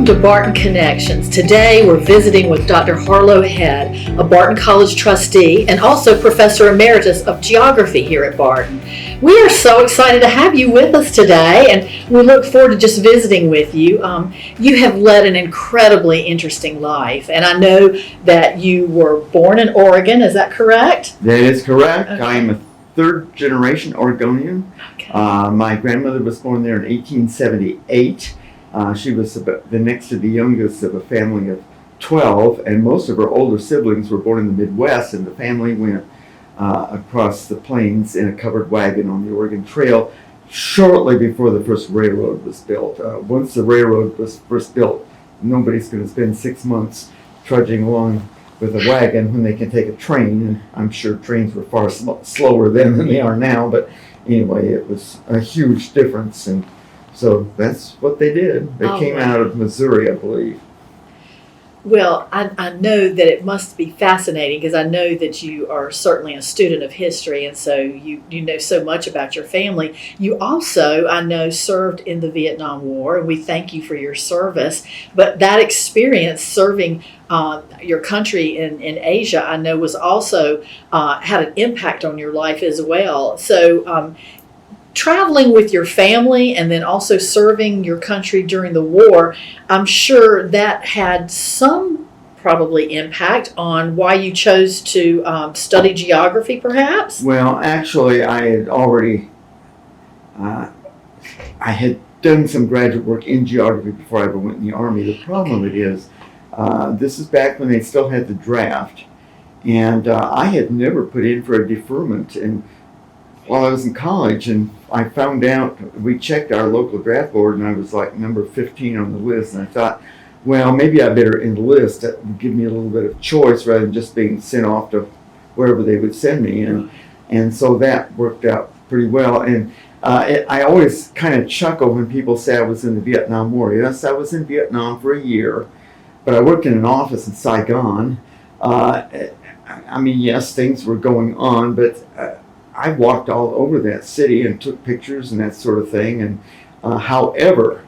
Welcome to Barton Connections. Today we're visiting with Dr. Harlow Head, a Barton College trustee and also Professor Emeritus of Geography here at Barton. We are so excited to have you with us today, and we look forward to just visiting with you. You have led an incredibly interesting life, and I know that you were born in Oregon. Is that correct? That is correct. Okay. I am a third generation Oregonian. Okay. My grandmother was born there in 1878. She was the next to the youngest of a family of 12, and most of her older siblings were born in the Midwest, and the family went across the plains in a covered wagon on the Oregon Trail shortly before the first railroad was built. Once the railroad was first built, nobody's going to spend 6 months trudging along with a wagon when they can take a train, and I'm sure trains were far slower then than they are now, but anyway, it was a huge difference, and so that's what they did. They came out of Missouri, I believe. Well, I know that it must be fascinating because I know that you are certainly a student of history, and so you know so much about your family. You also, I know, served in the Vietnam War, and we thank you for your service. But that experience serving your country in Asia, I know, was also had an impact on your life as well. So traveling with your family and then also serving your country during the war, I'm sure that had some probably impact on why you chose to study geography, perhaps? Well, actually, I had already, I had done some graduate work in geography before I ever went in the Army. The problem with it is, this is back when they still had the draft, and I had never put in for a deferment, and while I was in college, and I found out, we checked our local draft board, and I was like number 15 on the list, and I thought, well, maybe I better enlist. That would give me a little bit of choice rather than just being sent off to wherever they would send me, and so that worked out pretty well. And I always kind of chuckle when people say I was in the Vietnam War. Yes, I was in Vietnam for a year, but I worked in an office in Saigon. I mean, yes, things were going on, but I walked all over that city and took pictures and that sort of thing. And however,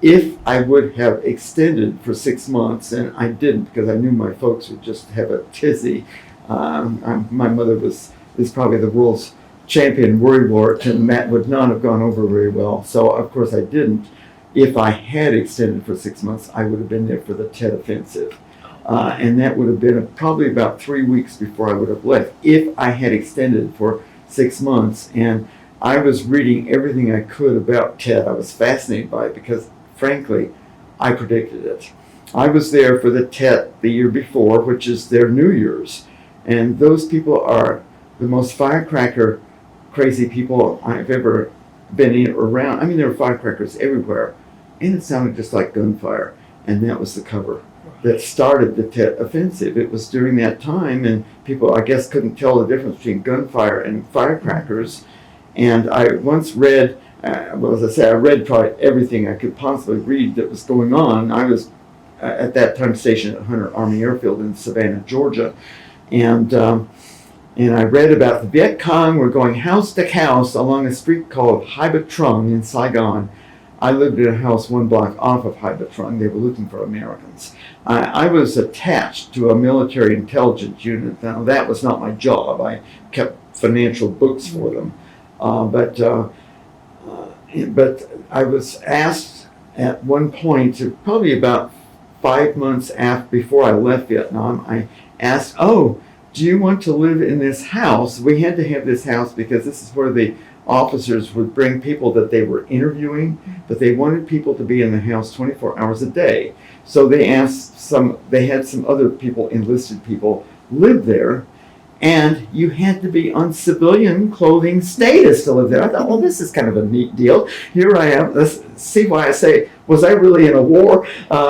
if I would have extended for 6 months, and I didn't because I knew my folks would just have a tizzy. My mother is probably the world's champion worrywart, and that would not have gone over very well. So of course I didn't. If I had extended for 6 months, I would have been there for the Tet Offensive. And that would have been probably about 3 weeks before I would have left if I had extended for 6 months. And I was reading everything I could about Tet. I was fascinated by it because, frankly, I predicted it. I was there for the Tet the year before, which is their New Year's. And those people are the most firecracker crazy people I've ever been in or around. I mean, there were firecrackers everywhere. And it sounded just like gunfire. And that was the cover that started the Tet Offensive. It was during that time, and people, I guess, couldn't tell the difference between gunfire and firecrackers. And I once read, well, as I say, I read probably everything I could possibly read that was going on. I was at that time stationed at Hunter Army Airfield in Savannah, Georgia, and I read about the Viet Cong were going house to house along a street called Hai Ba Trung in Saigon. I lived in a house 1 block off of Hai Ba Trung. They were looking for Americans. I was attached to a military intelligence unit. Now, that was not my job. I kept financial books for them. But I was asked at one point, probably about 5 months before I left Vietnam, I asked, oh, do you want to live in this house? We had to have this house because this is where the officers would bring people that they were interviewing, but they wanted people to be in the house 24 hours a day. So they had some other people, enlisted people, live there, and you had to be on civilian clothing status to live there. I thought, well, this is kind of a neat deal. Here I am. Let's see why I say, was I really in a war?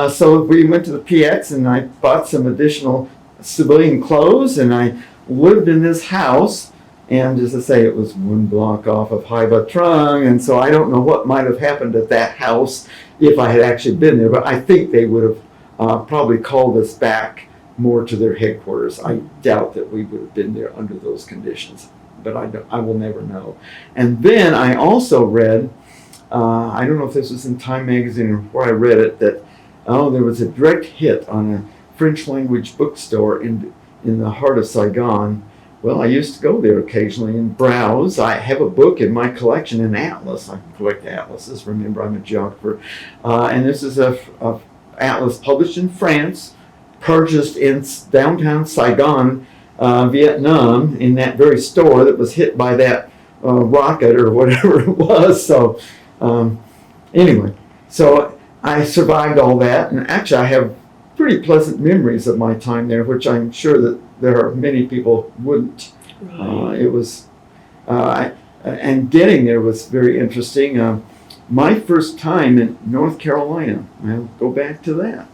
So we went to the PX, and I bought some additional civilian clothes, and I lived in this house. And as I say, it was 1 block off of Hai Ba Trung, and so I don't know what might have happened at that house if I had actually been there, but I think they would have probably called us back more to their headquarters. I doubt that we would have been there under those conditions, but I will never know. And then I also read, I don't know if this was in Time Magazine or where I read it, that Oh, there was a direct hit on a French language bookstore in the heart of Saigon. Well, I used to go there occasionally and browse. I have a book in my collection, an atlas. I collect atlases. Remember, I'm a geographer. And this is a atlas published in France, purchased in downtown Saigon, Vietnam, in that very store that was hit by that rocket or whatever it was. So anyway, so I survived all that, and actually I have pretty pleasant memories of my time there, which I'm sure that there are many people wouldn't. Right. It was, and getting there was very interesting. My first time in North Carolina, I'll go back to that.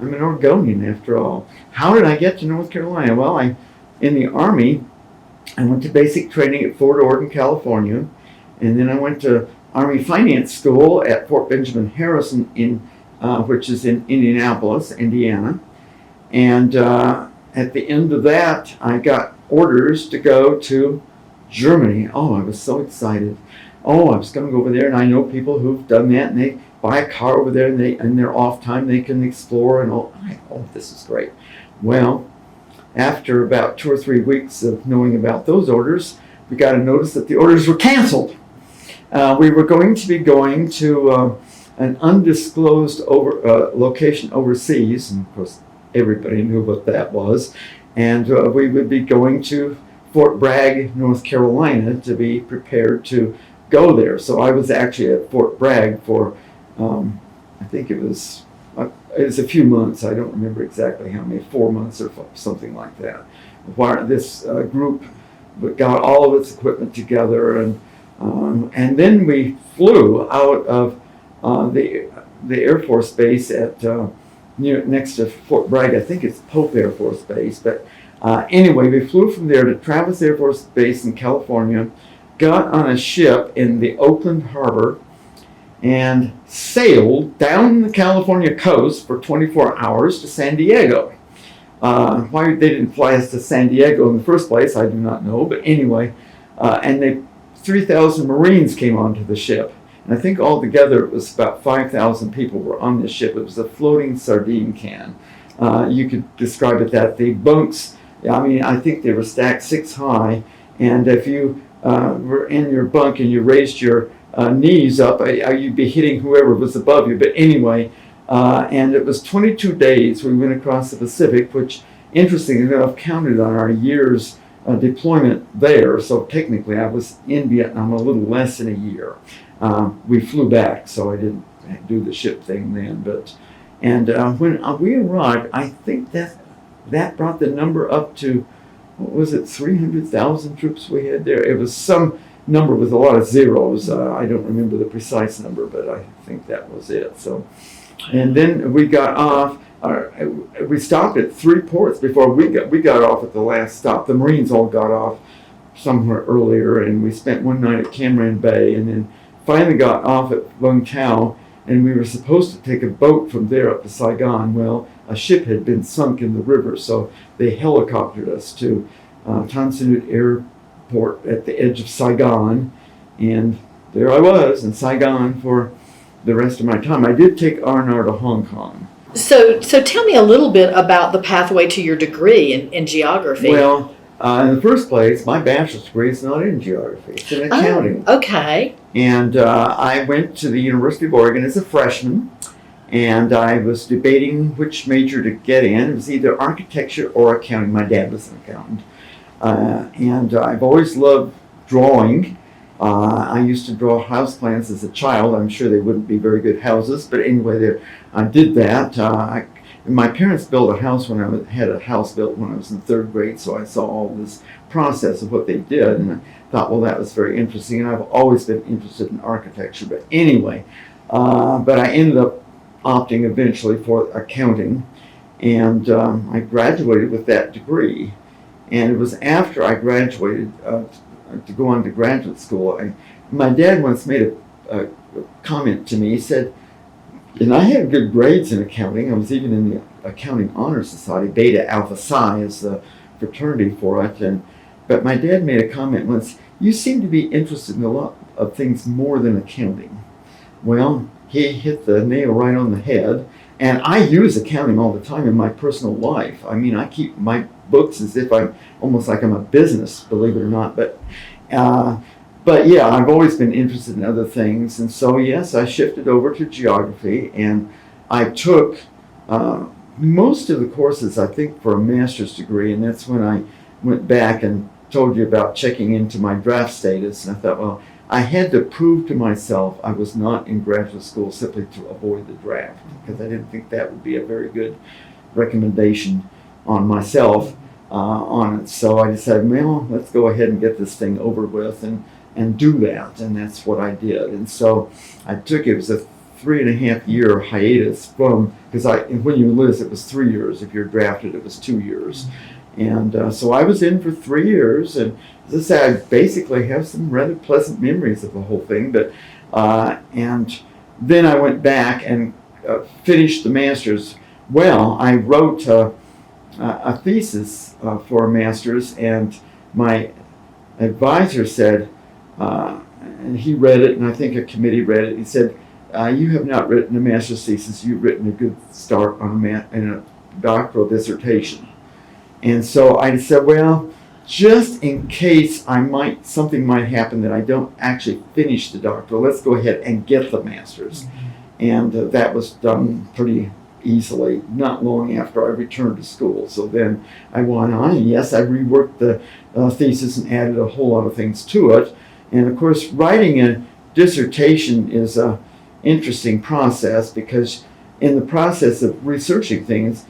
I'm an Oregonian after all. How did I get to North Carolina? Well, in the Army, I went to basic training at Fort Ord, California, and then I went to Army Finance School at Fort Benjamin Harrison, which is in Indianapolis, Indiana. And at the end of that, I got orders to go to Germany. Oh, I was so excited. Oh, I was going to go over there, and I know people who've done that, and they buy a car over there, and in their off time they can explore, and oh, this is great. Well, after about 2 or 3 weeks of knowing about those orders, we got a notice that the orders were canceled. We were going to be going to an undisclosed location overseas, and of course everybody knew what that was, and we would be going to Fort Bragg, North Carolina, to be prepared to go there. So I was actually at Fort Bragg for, I think it was a few months. I don't remember exactly how many, 4 months or something like that. Where this group got all of its equipment together, and then we flew out of the Air Force Base at next to Fort Bragg. I think it's Pope Air Force Base, but anyway, we flew from there to Travis Air Force Base in California, got on a ship in the Oakland Harbor, and sailed down the California coast for 24 hours to San Diego. Why they didn't fly us to San Diego in the first place, I do not know, but anyway, and 3,000 Marines came onto the ship. And I think altogether it was about 5,000 people were on this ship. It was a floating sardine can. You could describe it that. The bunks, I think they were stacked 6 high, and if you were in your bunk and you raised your knees up, you'd be hitting whoever was above you. But anyway, and it was 22 days we went across the Pacific, which, interestingly enough, counted on our year's deployment there. So technically I was in Vietnam a little less than a year. We flew back, so I didn't do the ship thing then. And when we arrived, I think that brought the number up to, what was it, 300,000 troops we had there. It was some number with a lot of zeros. I don't remember the precise number, but I think that was it. So, and then we got off. We stopped at 3 ports before we got off at the last stop. The Marines all got off somewhere earlier, and we spent one night at Cam Bay, and then finally got off at Vung Tau, and we were supposed to take a boat from there up to Saigon. Well, a ship had been sunk in the river, so they helicoptered us to Tan Son Nhut Airport at the edge of Saigon, and there I was in Saigon for the rest of my time. I did take R&R to Hong Kong. So tell me a little bit about the pathway to your degree in geography. Well, in the first place, my bachelor's degree is not in geography. It's in accounting. Oh, okay. And I went to the University of Oregon as a freshman, and I was debating which major to get in. It was either architecture or accounting. My dad was an accountant. And I've always loved drawing. I used to draw house plans as a child. I'm sure they wouldn't be very good houses, but anyway, I did that. My parents built a house had a house built when I was in 3rd grade, so I saw all this process of what they did, and I thought, well, that was very interesting, and I've always been interested in architecture. But anyway, but I ended up opting eventually for accounting, and I graduated with that degree. And it was after I graduated to go on to graduate school. My dad once made a comment to me. He said, and I had good grades in accounting. I was even in the Accounting Honor Society. Beta Alpha Psi is the fraternity for it. But my dad made a comment once, you seem to be interested in a lot of things more than accounting. Well, he hit the nail right on the head. And I use accounting all the time in my personal life. I mean, I keep my books as if I'm almost like I'm a business, believe it or not. But yeah, I've always been interested in other things. And so, yes, I shifted over to geography, and I took most of the courses, I think, for a master's degree. And that's when I went back and told you about checking into my draft status. And I thought, well, I had to prove to myself I was not in graduate school simply to avoid the draft, because I didn't think that would be a very good recommendation on myself on it. So I decided, well, let's go ahead and get this thing over with and do that. And that's what I did. And so I took, it was a 3.5 year hiatus from, because when you enlist, it was 3 years. If you're drafted, it was 2 years. And so I was in for 3 years, and as I say, I basically have some rather pleasant memories of the whole thing. But and then I went back and finished the master's. Well, I wrote a thesis for a master's, and my advisor said, and he read it, and I think a committee read it. He said, "You have not written a master's thesis. You've written a good start on a doctoral dissertation." And so I said, well, just in case something might happen that I don't actually finish the doctoral, let's go ahead and get the master's. And that was done pretty easily, not long after I returned to school. So then I went on, and yes, I reworked the thesis and added a whole lot of things to it. And of course, writing a dissertation is an interesting process, because in the process of researching things,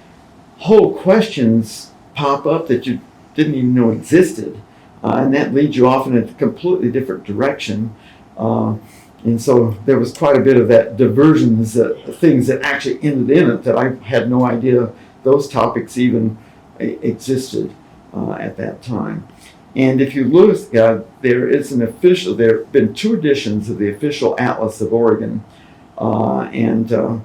whole questions pop up that you didn't even know existed, and that leads you off in a completely different direction. And so there was quite a bit of that diversions, things that actually ended in it that I had no idea those topics even existed at that time. And if you look, there have been 2 editions of the official Atlas of Oregon, and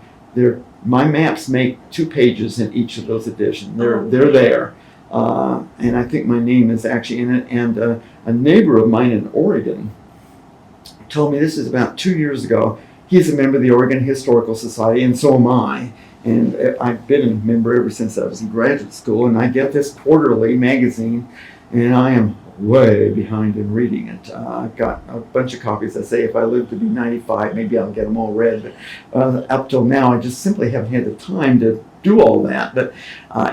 my maps make 2 pages in each of those editions. They're there. And I think my name is actually in it. And a neighbor of mine in Oregon told me, this is about 2 years ago, he's a member of the Oregon Historical Society, and so am I. And I've been a member ever since I was in graduate school, and I get this quarterly magazine, and I am way behind in reading it. I've got a bunch of copies. I say if I live to be 95, maybe I'll get them all read. But up till now, I just simply haven't had the time to do all that. But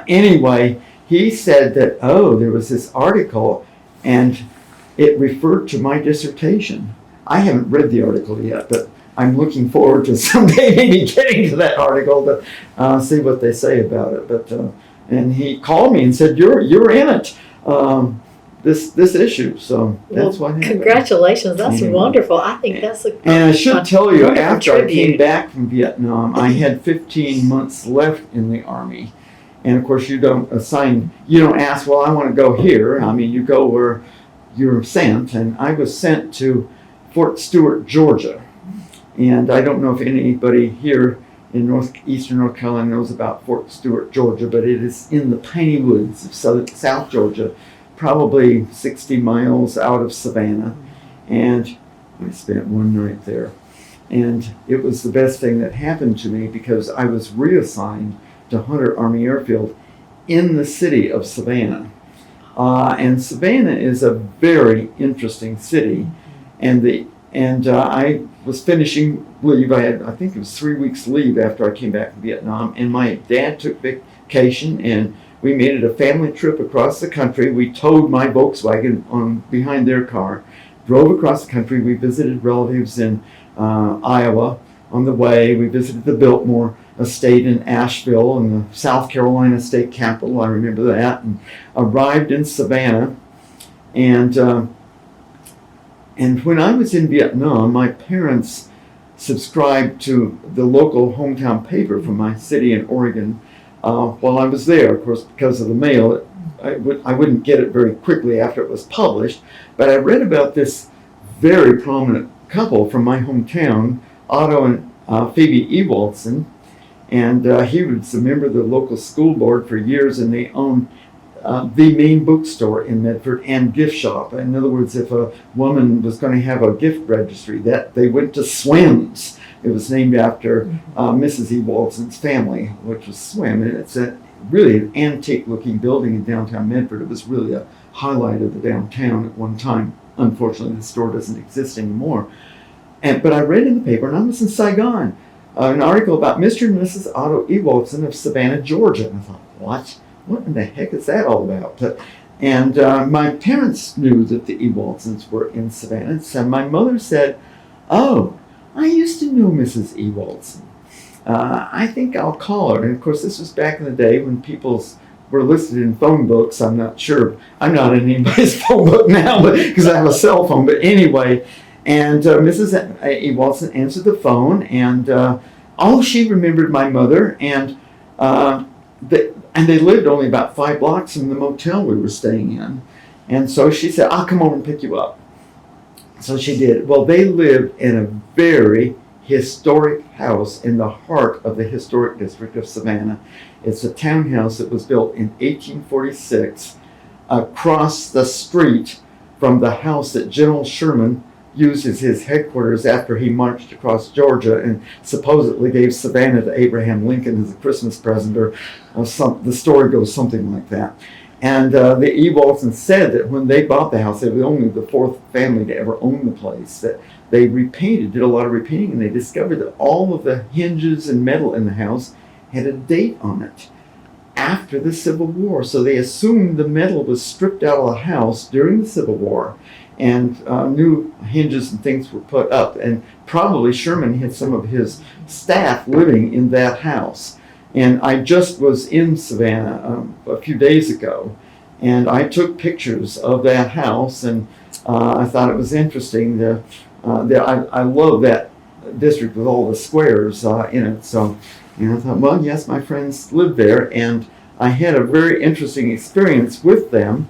anyway, he said that, there was this article, and it referred to my dissertation. I haven't read the article yet, but I'm looking forward to someday maybe getting to that article to see what they say about it. But and he called me and said, "You're in it, this issue." So that's what happened. Congratulations! That's wonderful. I think that's a. And I should tell you, after tribute. I came back from Vietnam, I had 15 months left in the Army. And of course, you don't ask, well, I want to go here. I mean, you go where you're sent. And I was sent to Fort Stewart, Georgia. And I don't know if anybody here in northeastern North Carolina knows about Fort Stewart, Georgia, but it is in the piney woods of South Georgia, probably 60 miles out of Savannah. And I spent one night there. And it was the best thing that happened to me, because I was reassigned to Hunter Army Airfield in the city of Savannah. And Savannah is a very interesting city. And I was finishing leave. I think it was 3 weeks leave after I came back from Vietnam. And my dad took vacation, and we made it a family trip across the country. We towed my Volkswagen behind their car, drove across the country. We visited relatives in Iowa. On the way, we visited the Biltmore estate in Asheville, in the South Carolina state capital. I remember that, and arrived in Savannah. And when I was in Vietnam, my parents subscribed to the local hometown paper from my city in Oregon. While I was there, of course, because of the mail, I wouldn't get it very quickly after it was published. But I read about this very prominent couple from my hometown, Otto and Phoebe Ewaldson. And he was a member of the local school board for years, and they owned the main bookstore in Medford and gift shop. In other words, if a woman was going to have a gift registry, that they went to Swim's. It was named after Mrs. E. Walton's family, which was Swim, and it's a really an antique-looking building in downtown Medford. It was really a highlight of the downtown at one time. Unfortunately, the store doesn't exist anymore. But I read in the paper, and I was in Saigon, an article about Mr. and Mrs. Otto Ewaldson of Savannah, Georgia. And I thought, what? What in the heck is that all about? And my parents knew that the Ewaldsons were in Savannah. And so my mother said, oh, I used to know Mrs. Ewaldson. I think I'll call her. And of course, this was back in the day when people were listed in phone books. I'm not sure. I'm not in anybody's phone book now because I have a cell phone. But anyway, and Mrs. Ewaldson answered the phone, and she remembered my mother, and they lived only about 5 blocks from the motel we were staying in. And so she said, I'll come over and pick you up. So she did. Well, they lived in a very historic house in the heart of the historic district of Savannah. It's a townhouse that was built in 1846 across the street from the house that General Sherman used as his headquarters after he marched across Georgia and supposedly gave Savannah to Abraham Lincoln as a Christmas present, or the story goes something like that. And the Ewaldsons said that when they bought the house, they were only the 4th family to ever own the place, that they did a lot of repainting, and they discovered that all of the hinges and metal in the house had a date on it after the Civil War. So they assumed the metal was stripped out of the house during the Civil War, and new hinges and things were put up. And probably Sherman had some of his staff living in that house. And I just was in Savannah a few days ago, and I took pictures of that house, and I thought it was interesting. I love that district with all the squares in it. So, I thought, well, yes, my friends lived there, and I had a very interesting experience with them.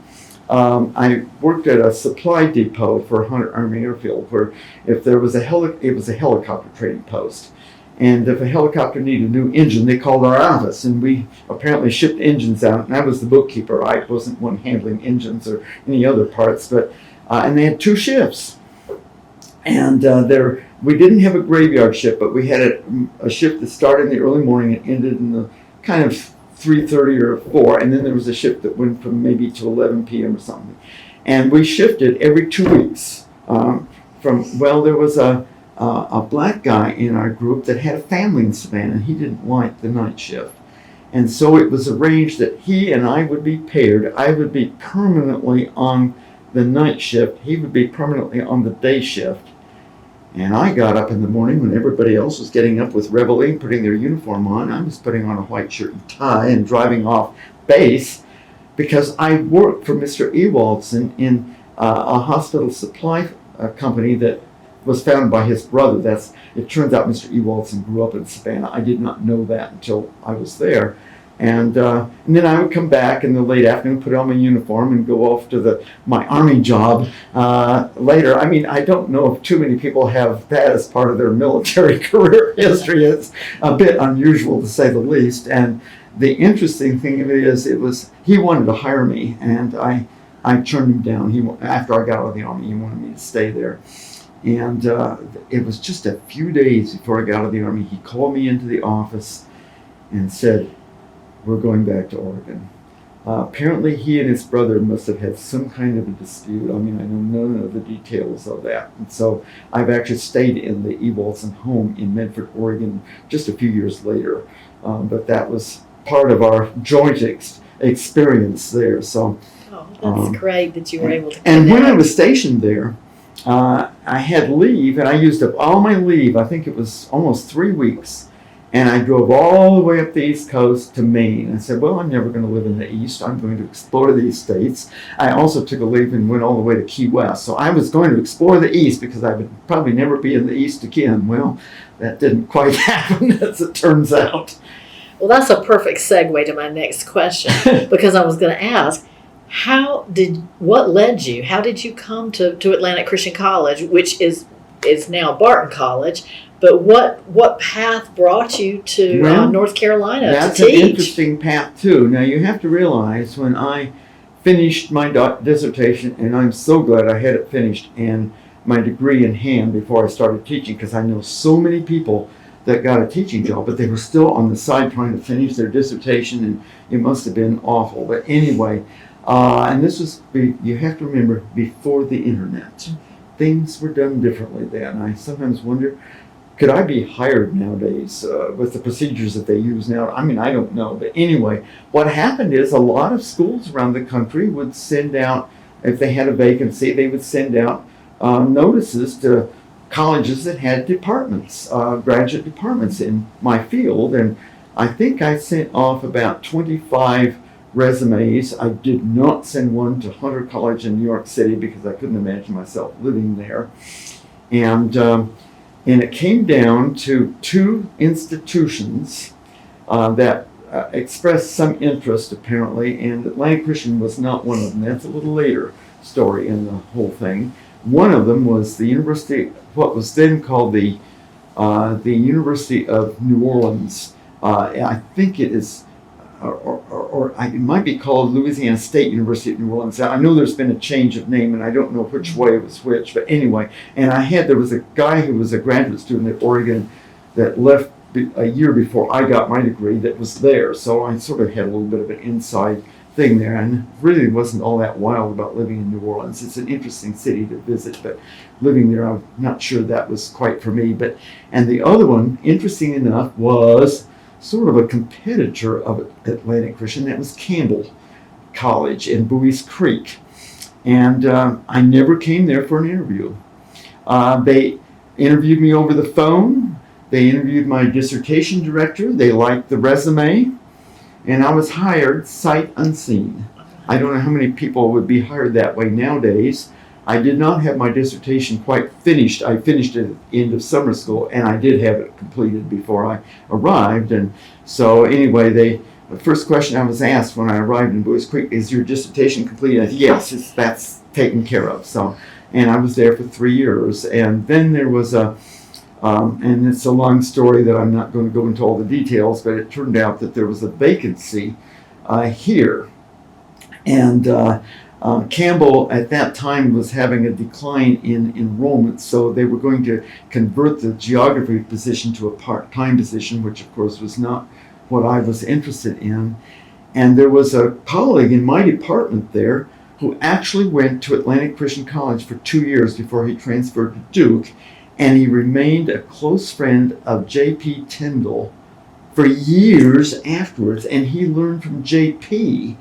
I worked at a supply depot for Hunter Army Airfield, where if there was it was a helicopter training post. And if a helicopter needed a new engine, they called our office, and we apparently shipped engines out. And I was the bookkeeper. I wasn't one handling engines or any other parts, but and they had 2 shifts. And we didn't have a graveyard shift, but we had a shift that started in the early morning and ended in the kind of 3:30 or 4, and then there was a shift that went from maybe to 11 p.m. or something. And we shifted every 2 weeks. There was a black guy in our group that had a family in Savannah, and he didn't like the night shift. And so it was arranged that he and I would be paired. I would be permanently on the night shift. He would be permanently on the day shift. And I got up in the morning when everybody else was getting up with reveille, putting their uniform on. I was putting on a white shirt and tie and driving off base because I worked for Mr. Ewaldson in a hospital supply company that was founded by his brother. It turns out Mr. Ewaldson grew up in Savannah. I did not know that until I was there. And then I would come back in the late afternoon, put on my uniform, and go off to my Army job later. I mean, I don't know if too many people have that as part of their military career history. It's a bit unusual, to say the least. And the interesting thing of it is, he wanted to hire me, and I turned him down. After I got out of the Army, he wanted me to stay there. And it was just a few days before I got out of the Army, he called me into the office and said, we're going back to Oregon. Apparently he and his brother must have had some kind of a dispute. I mean, I know none of the details of that. And so I've actually stayed in the Ewaldson home in Medford, Oregon, just a few years later. But that was part of our joint experience there. So, that's great that you were able to. And when I was stationed there, I had leave, and I used up all my leave. I think it was almost 3 weeks. And I drove all the way up the East Coast to Maine. I said, well, I'm never going to live in the East. I'm going to explore these states. I also took a leave and went all the way to Key West. So I was going to explore the East because I would probably never be in the East again. Well, that didn't quite happen, as it turns out. Well, that's a perfect segue to my next question, because I was going to ask, what led you? How did you come to Atlantic Christian College, which is now Barton College? But what path brought you to North Carolina to teach? That's an interesting path too. Now you have to realize when I finished my dissertation, and I'm so glad I had it finished and my degree in hand before I started teaching, because I know so many people that got a teaching job, but they were still on the side trying to finish their dissertation, and it must have been awful. But anyway, and this was, you have to remember, before the internet. Things were done differently then. I sometimes wonder, could I be hired nowadays with the procedures that they use now? I mean, I don't know. But anyway, what happened is a lot of schools around the country would send out, if they had a vacancy, they would send out notices to colleges that had departments, graduate departments in my field. And I think I sent off about 25 resumes. I did not send one to Hunter College in New York City because I couldn't imagine myself living there. And it came down to 2 institutions that expressed some interest, apparently, and Atlantic Christian was not one of them. That's a little later story in the whole thing. One of them was the University, what was then called the University of New Orleans. I think it is, or it might be called Louisiana State University of New Orleans. I know there's been a change of name, and I don't know which way it was which, but anyway. And there was a guy who was a graduate student at Oregon that left a year before I got my degree that was there. So I sort of had a little bit of an inside thing there, and really wasn't all that wild about living in New Orleans. It's an interesting city to visit, but living there, I'm not sure that was quite for me. And the other one, interesting enough, was sort of a competitor of Atlantic Christian. That was Campbell College in Buies Creek. And I never came there for an interview. They interviewed me over the phone. They interviewed my dissertation director. They liked the resume. And I was hired sight unseen. I don't know how many people would be hired that way nowadays. I did not have my dissertation quite finished. I finished it at the end of summer school, and I did have it completed before I arrived. And so anyway, the first question I was asked when I arrived in Buies Creek, is your dissertation completed? I said, yes, that's taken care of. So, and I was there for 3 years. And then there was and it's a long story that I'm not going to go into all the details, but it turned out that there was a vacancy here. And Campbell at that time was having a decline in enrollment, so they were going to convert the geography position to a part-time position, which of course was not what I was interested in. And there was a colleague in my department there who actually went to Atlantic Christian College for 2 years before he transferred to Duke. And he remained a close friend of J.P. Tyndall for years afterwards. And he learned from J.P.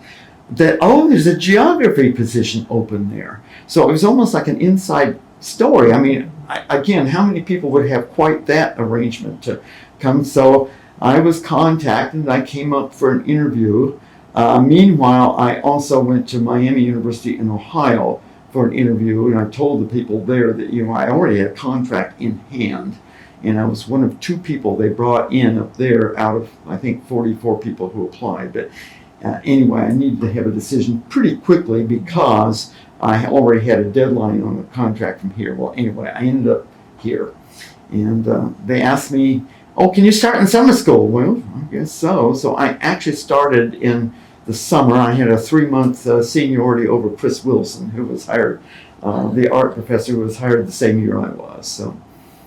that, there's a geography position open there. So it was almost like an inside story. I mean, again, how many people would have quite that arrangement to come? So I was contacted, and I came up for an interview. Meanwhile, I also went to Miami University in Ohio for an interview, and I told the people there that, I already had a contract in hand, and I was one of 2 people they brought in up there out of, I think, 44 people who applied. But anyway, I needed to have a decision pretty quickly because I already had a deadline on the contract from here. Well, anyway, I ended up here, and they asked me, can you start in summer school? Well, I guess so. So I actually started in the summer. I had a 3-month seniority over Chris Wilson, who was hired, the art professor who was hired the same year I was.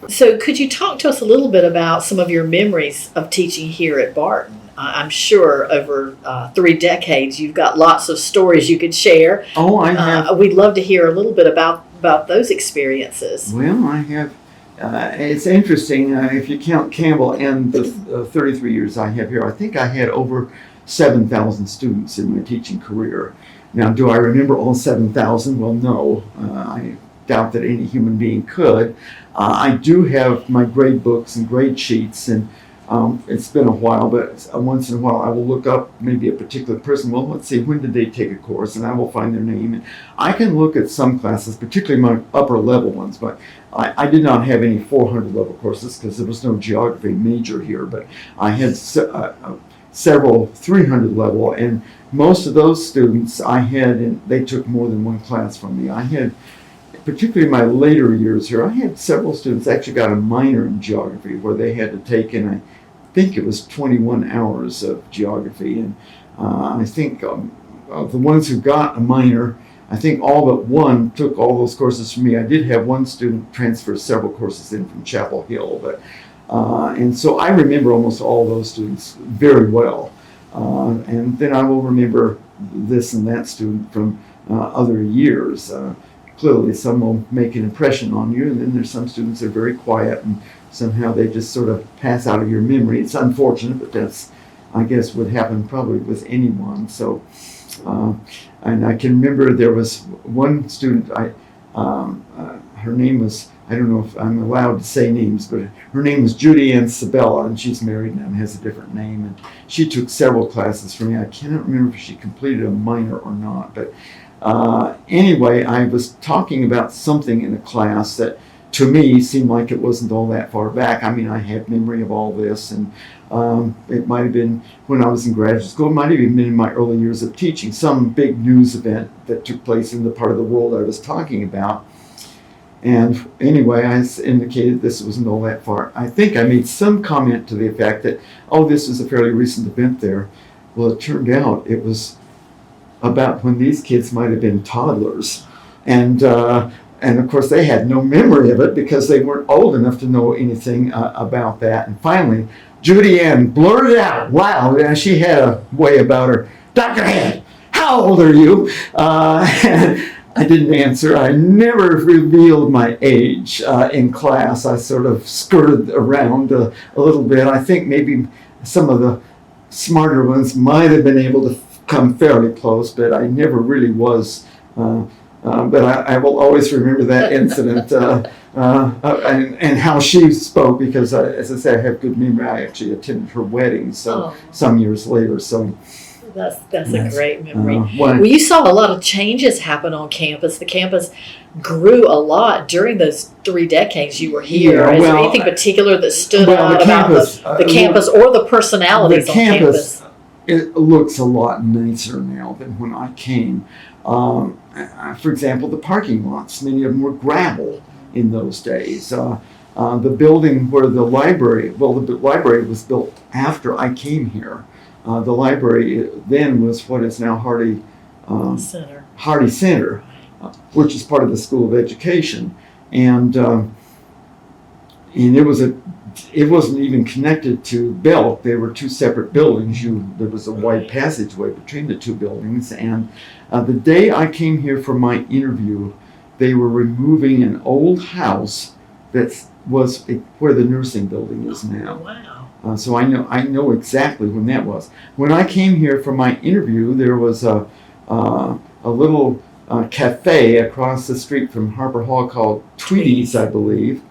So could you talk to us a little bit about some of your memories of teaching here at Barton? I'm sure over 3 decades you've got lots of stories you could share. Oh, I have. We'd love to hear a little bit about those experiences. Well, I have. It's interesting. If you count Campbell and the 33 years I have here, I think I had over 7,000 students in my teaching career. Now, do I remember all 7,000? Well, no. I doubt that any human being could. I do have my grade books and grade sheets, and it's been a while, but once in a while I will look up maybe a particular person. Well, let's see, when did they take a course? And I will find their name. And I can look at some classes, particularly my upper level ones, but I did not have any 400 level courses because there was no geography major here, but I had several 300 level, and most of those students I had, and they took more than one class from me. I had, particularly in my later years here, I had several students actually got a minor in geography where they had to take in, I think it was 21 hours of geography, and I think the ones who got a minor, I think all but one took all those courses from me. I did have one student transfer several courses in from Chapel Hill, but and so I remember almost all those students very well. And then I will remember this and that student from other years. Clearly, some will make an impression on you, and then there's some students that are very quiet, and somehow they just sort of pass out of your memory. It's unfortunate, but that's, I guess, would happen probably with anyone. So, and I can remember there was one student. Her name was, I don't know if I'm allowed to say names, but her name was Judy Ann Sabella, and she's married now and has a different name. And she took several classes from me. I cannot remember if she completed a minor or not, but anyway, I was talking about something in a class that to me seemed like it wasn't all that far back. I mean, I have memory of all this, and it might have been when I was in graduate school. It might have even been in my early years of teaching, some big news event that took place in the part of the world I was talking about. And anyway, I indicated this wasn't all that far. I think I made some comment to the effect that, oh, this was a fairly recent event there. Well, it turned out it was about when these kids might have been toddlers. And of course, they had no memory of it because they weren't old enough to know anything about that. And finally, Judy Ann blurted out loud, and she had a way about her, "Dr. Hand, how old are you?" And I didn't answer. I never revealed my age in class. I sort of skirted around a little bit. I think maybe some of the smarter ones might have been able to come fairly close, but I never really was. But I will always remember that incident and how she spoke, because, as I say, I have good memory. I actually attended her wedding some years later. So that's a great memory. Well, you saw a lot of changes happen on campus. The campus grew a lot during those 3 decades you were here. Is there anything particular that stood out about the campus or the personalities on campus? It looks a lot nicer now than when I came. For example, the parking lots, many of them were gravel in those days. The building where the library was built after I came here. The library then was what is now Hardy Center, which is part of the School of Education, and it wasn't even connected to Belk. They were two separate buildings. There was a wide passageway between the two buildings, and the day I came here for my interview, they were removing an old house that was where the nursing building is now. Wow. So I know exactly when that was. When I came here for my interview, there was a little cafe across the street from Harper Hall called Tweedy's, I believe,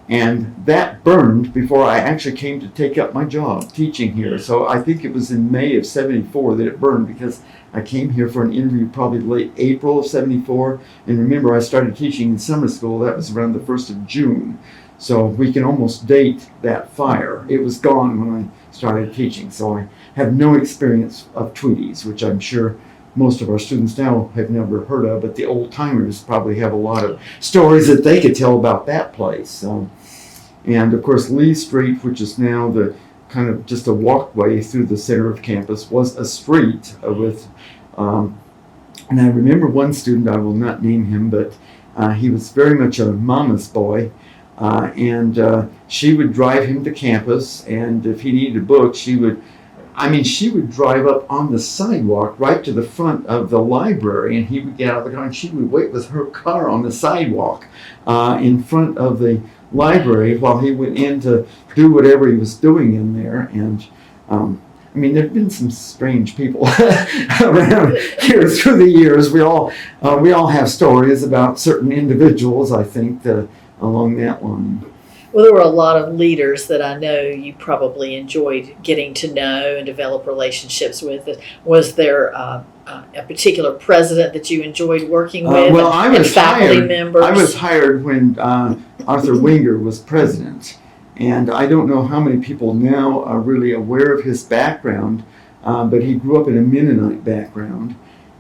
and that burned before I actually came to take up my job teaching here. So I think it was in May of '74 that it burned, because I came here for an interview probably late April of '74, and remember, I started teaching in summer school. That was around the 1st of June. So we can almost date that fire. It was gone when I started teaching, so I have no experience of Tweedy's, which I'm sure most of our students now have never heard of, but the old timers probably have a lot of stories that they could tell about that place. And of course, Lee Street, which is now the kind of just a walkway through the center of campus, was a street with, and I remember one student, I will not name him, but he was very much a mama's boy. And she would drive him to campus, and if he needed a book, she would drive up on the sidewalk right to the front of the library, and he would get out of the car, and she would wait with her car on the sidewalk in front of the library while he went in to do whatever he was doing in there. And there have been some strange people around here through the years. We all have stories about certain individuals, I think, along that line. Well, there were a lot of leaders that I know you probably enjoyed getting to know and develop relationships with. Was there a particular president that you enjoyed working with? I was faculty hired. members? I was hired when Arthur Winger was president, and I don't know how many people now are really aware of his background, but he grew up in a Mennonite background.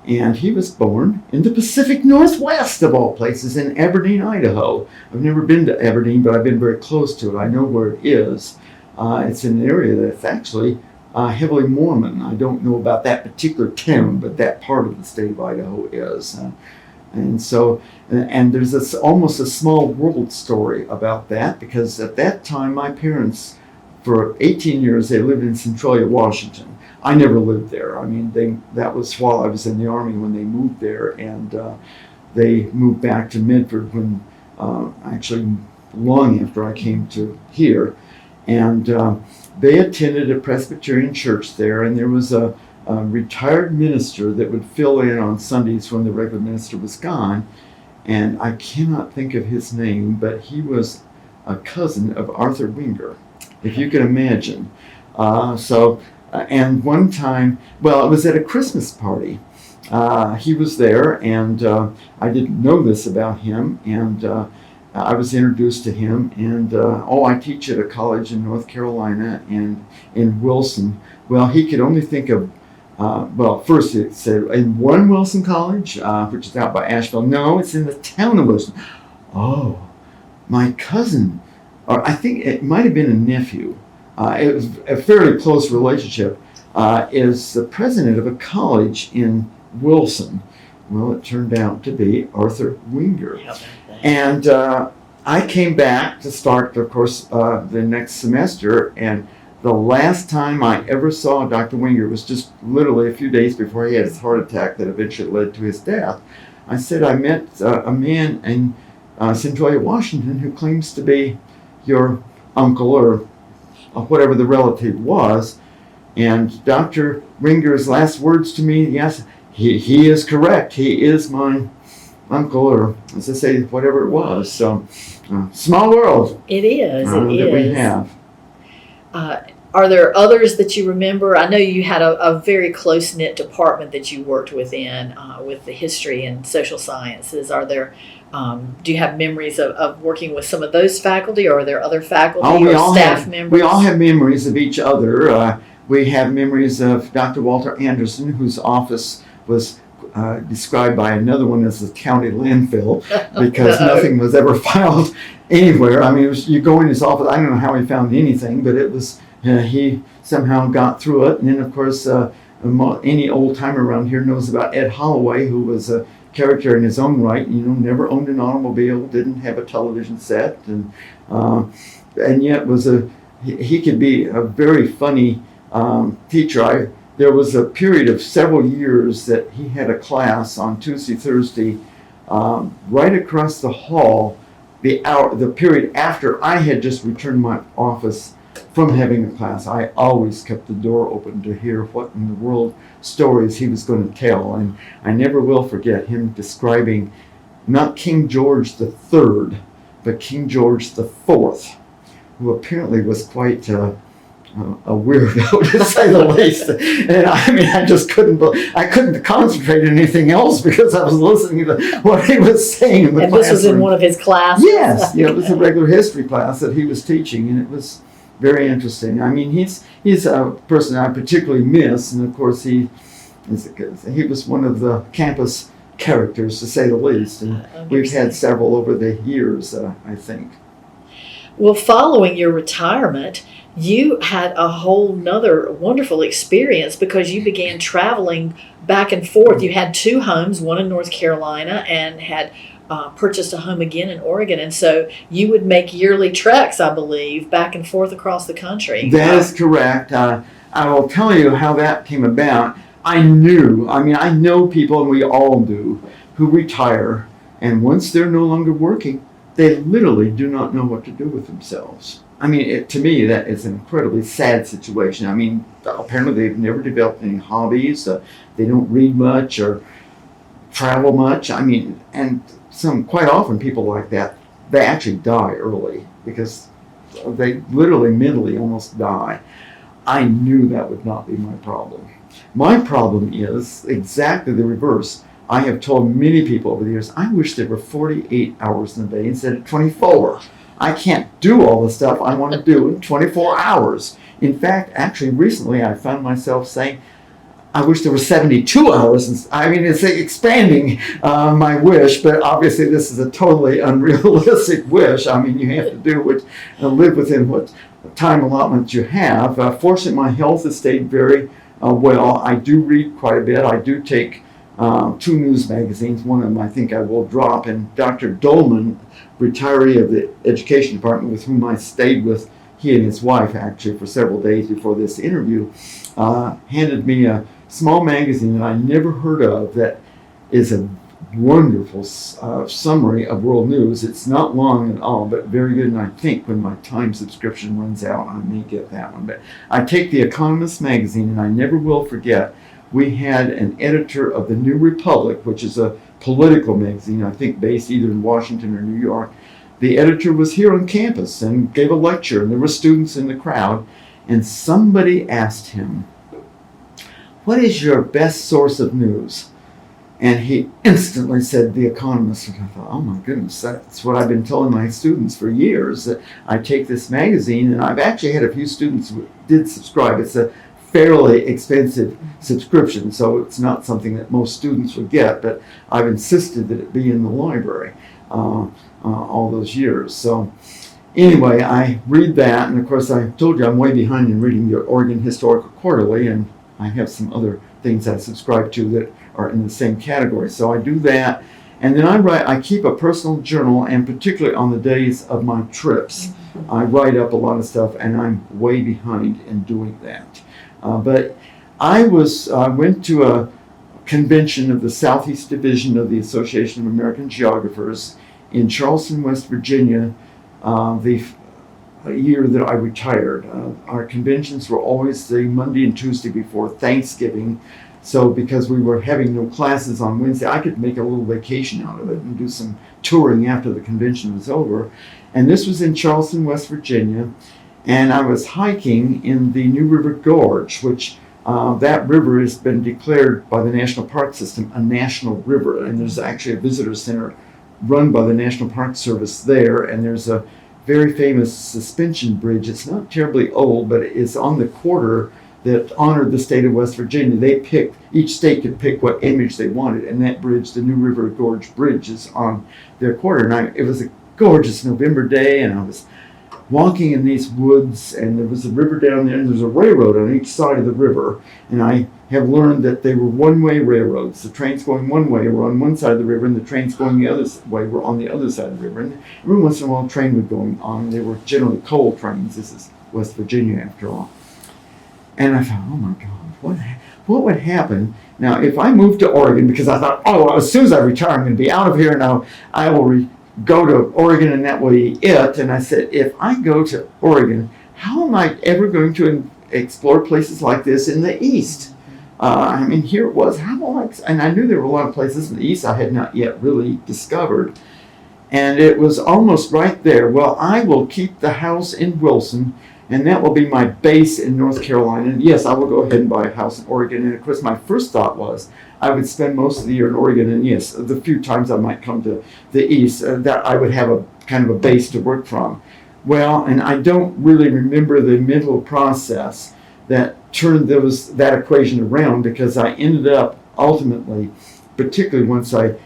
And he was born in the Pacific Northwest, of all places, in Aberdeen, Idaho. I've never been to Aberdeen, but I've been very close to it. I know where it is. It's an area that's actually heavily Mormon. I don't know about that particular town, but that part of the state of Idaho is. And so, and there's this almost a small world story about that, because at that time my parents, for 18 years, they lived in Centralia, Washington. I never lived there. I mean, that was while I was in the Army when they moved there, and they moved back to Medford when, actually long after I came to here. And they attended a Presbyterian church there, and there was a retired minister that would fill in on Sundays when the regular minister was gone. And I cannot think of his name, but he was a cousin of Arthur Winger, if you can imagine. And one time, well, it was at a Christmas party. He was there, and I didn't know this about him, and I was introduced to him, and I teach at a college in North Carolina and in Wilson. Well, he could only think of, first it said in one Wilson College, which is out by Asheville. No, it's in the town of Wilson. Oh, my cousin, or I think it might have been a nephew, it was a fairly close relationship, is the president of a college in Wilson. Well, it turned out to be Arthur Winger. And I came back to start, of course, the next semester, and the last time I ever saw Dr. Winger was just literally a few days before he had his heart attack that eventually led to his death. I said, I met a man in Centralia, Washington, who claims to be your uncle or whatever the relative was. And Dr. Winger's last words to me, yes, he is correct. He is my uncle, or as I say, whatever it was. So, small world. It is. That we have. Are there others that you remember? I know you had a very close-knit department that you worked within, with the history and social sciences. Are there, do you have memories of working with some of those faculty, or are there other faculty or staff members? We all have memories of each other. We have memories of Dr. Walter Anderson, whose office was described by another one as the county landfill, because nothing was ever filed anywhere. I mean, you go in his office, I don't know how he found anything, but it was, he somehow got through it. And then, of course, any old timer around here knows about Ed Holloway, who was a character in his own right, never owned an automobile, didn't have a television set, and yet he could be a very funny teacher. There was a period of several years that he had a class on Tuesday, Thursday, right across the hall, the period after I had just returned my office from having a class. I always kept the door open to hear what in the world stories he was going to tell. And I never will forget him describing not King George III, but King George IV, who apparently was quite a weirdo, to say the least. And I mean, I just couldn't concentrate on anything else because I was listening to what he was saying in the classroom. And this was in one of his classes? Yes, yeah, it was a regular history class that he was teaching, and it was very interesting. I mean, he's a person I particularly miss, and of course he was one of the campus characters, to say the least, and we've had several over the years, I think. Well, following your retirement, you had a whole nother wonderful experience because you began traveling back and forth. You had two homes, one in North Carolina, and had purchased a home again in Oregon. And so you would make yearly treks, I believe, back and forth across the country. That is correct. I will tell you how that came about. I know people, and we all do, who retire, and once they're no longer working, they literally do not know what to do with themselves. I mean, to me, that is an incredibly sad situation. I mean, apparently they've never developed any hobbies. They don't read much or travel much. I mean, and quite often people like that, they actually die early because they literally mentally almost die. I knew that would not be my problem. My problem is exactly the reverse. I have told many people over the years, I wish there were 48 hours in a day instead of 24. I can't do all the stuff I want to do in 24 hours. In fact, actually, recently I found myself saying, I wish there were 72 hours. I mean, it's expanding my wish, but obviously this is a totally unrealistic wish. I mean, you have to live within time allotment you have. Fortunately, my health has stayed very well. I do read quite a bit. I do take 2 news magazines. One of them I think I will drop. And Dr. Dolman, retiree of the education department with whom I stayed with, he and his wife actually for several days before this interview, handed me a small magazine that I never heard of that is a wonderful summary of world news. It's not long at all, but very good. And I think when my Time subscription runs out, I may get that one. But I take the Economist magazine, and I never will forget, we had an editor of the New Republic, which is a political magazine, I think based either in Washington or New York. The editor was here on campus and gave a lecture, and there were students in the crowd, and somebody asked him, "What is your best source of news?" And he instantly said, The Economist. And I thought, oh my goodness, that's what I've been telling my students for years, that I take this magazine, and I've actually had a few students who did subscribe. It's a fairly expensive subscription, so it's not something that most students would get, but I've insisted that it be in the library all those years. So anyway, I read that, and of course I told you I'm way behind in reading the Oregon Historical Quarterly, and I have some other things I subscribe to that are in the same category. So I do that, and then I keep a personal journal, and particularly on the days of my trips, I write up a lot of stuff, and I'm way behind in doing that. But I went to a convention of the Southeast Division of the Association of American Geographers in Charleston, West Virginia, the year that I retired. Our conventions were always the Monday and Tuesday before Thanksgiving. So because we were having no classes on Wednesday, I could make a little vacation out of it and do some touring after the convention was over. And this was in Charleston, West Virginia. And I was hiking in the New River Gorge, which that river has been declared by the National Park System a national river. And there's actually a visitor center run by the National Park Service there. And there's a very famous suspension bridge. It's not terribly old, but it's on the quarter that honored the state of West Virginia. Each state could pick what image they wanted, and that bridge, the New River Gorge Bridge, is on their quarter. And it was a gorgeous November day, and I was walking in these woods, and there was a river down there, and there's a railroad on each side of the river. And I have learned that they were one-way railroads. The trains going one way were on one side of the river, and the trains going the other way were on the other side of the river. And every once in a while, a train would go on. They were generally coal trains. This is West Virginia, after all. And I thought, oh my God, what would happen now if I moved to Oregon? Because I thought, as soon as I retire, I'm going to be out of here. Now I will go to Oregon, and that will be it. And I said, if I go to Oregon, how am I ever going to explore places like this in the East? Here it was. And I knew there were a lot of places in the East I had not yet really discovered. And it was almost right there. Well, I will keep the house in Wilson, and that will be my base in North Carolina. And yes, I will go ahead and buy a house in Oregon. And of course, my first thought was I would spend most of the year in Oregon. And yes, the few times I might come to the East, that I would have a kind of a base to work from. Well, and I don't really remember the mental process that turned that equation around, because I ended up ultimately, particularly once I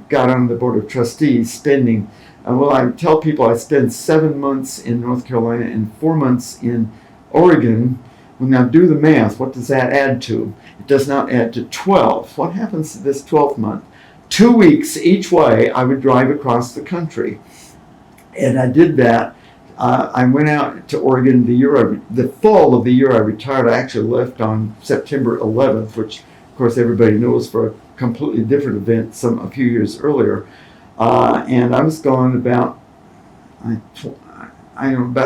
got on the Board of Trustees, spending I tell people I spend 7 months in North Carolina and 4 months in Oregon. Well, now do the math. What does that add to? It does not add to 12. What happens to this 12th month? 2 weeks each way, I would drive across the country. And I did that. I went out to Oregon the fall of the year I retired. I actually left on September 11th, which, of course, everybody knows for a completely different event a few years earlier. And I was gone about